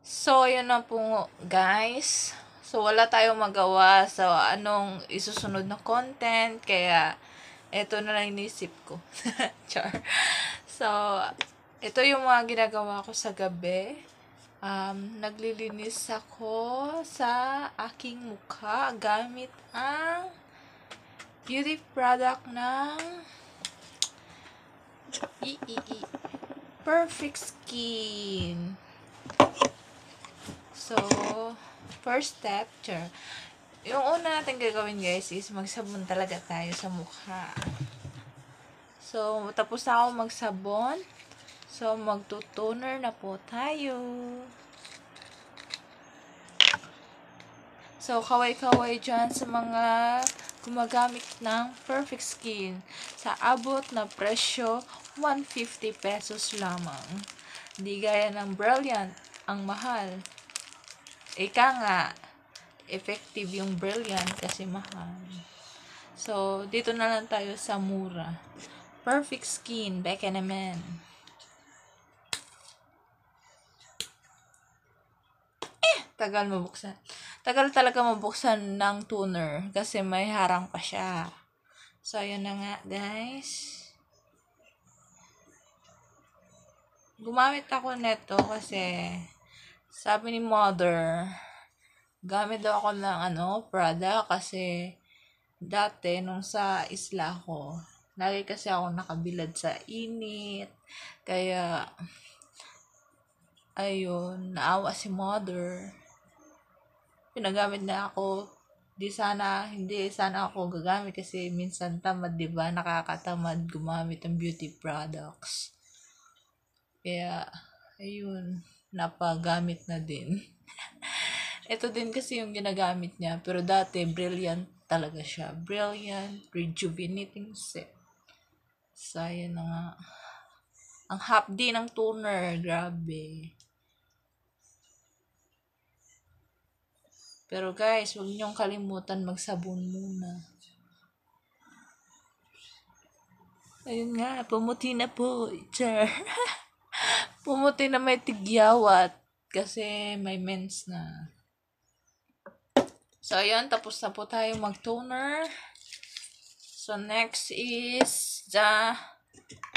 So, yun na po guys. So, wala tayong magawa sa anong isusunod na content. Kaya, ito na lang inisip ko. Char. So, ito yung mga ginagawa ko sa gabi. Naglilinis ako sa aking mukha gamit ang beauty product ng Perfect Skin. So, first step, yung una natin gagawin guys is magsabon talaga tayo sa mukha. So, tapos na ako magsabon. So, magtutoner na po tayo. So, kaway-kaway dyan sa mga gumagamit ng Perfect Skin. Sa abot na presyo, 150 pesos lamang. Di gaya ng Brilliant, ang mahal. Ika nga, effective yung Brilliant kasi mahal. So, dito na lang tayo sa mura. Perfect Skin, beka naman. Tagal mabuksan. Tagal talaga mabuksan ng toner kasi may harang pa siya. So, ayun na nga, guys. Gumamit ako neto kasi sabi ni mother, gamit daw ako ng Prada kasi dati nung sa isla ko, lagi kasi ako nakabilad sa init. Kaya, ayun, naawa si mother. Pinagamit na ako. Hindi sana ako gagamit kasi minsan tamad, diba? Nakakatamad gumamit ng beauty products. Kaya, ayun, napagamit na din. Ito din kasi yung ginagamit niya. Pero dati, Brilliant talaga siya. Brilliant Rejuvenating Set. So, ayun na nga. Ang hapdi ng toner. Grabe. Pero guys, huwag niyong kalimutan magsabon muna. Ayun nga, pumuti na po. Char. Pumuti na may tigyawat. Kasi may mens na. So, ayun. Tapos na po tayo mag-toner. So, next is the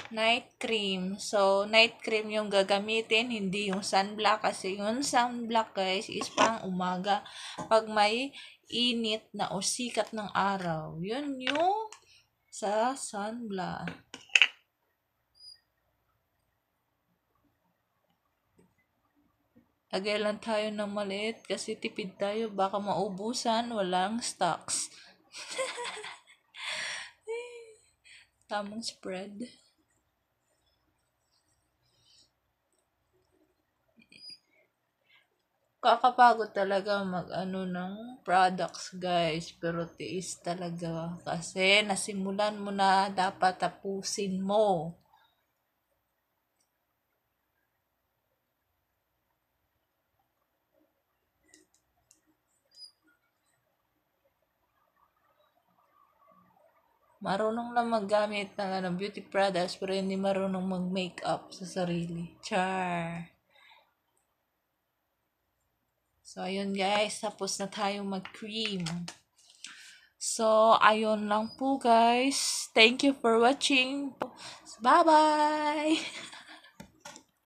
night cream. So, night cream yung gagamitin, hindi yung sunblock. Kasi yung sunblock, guys, is pang umaga. Pag may init na o sikat ng araw. Yun yung sa sunblock. Lagay lang tayo ng maliit kasi tipid tayo. Baka maubusan, walang stocks. Tamang spread. Kakapagod talaga ng products guys, pero tiis talaga kasi nasimulan mo na, dapat tapusin mo. Marunong lang maggamit ng beauty products pero hindi marunong mag-makeup sa sarili. Char. So, ayun guys, tapos na tayo mag-cream. So, ayun lang po guys. Thank you for watching. Bye-bye!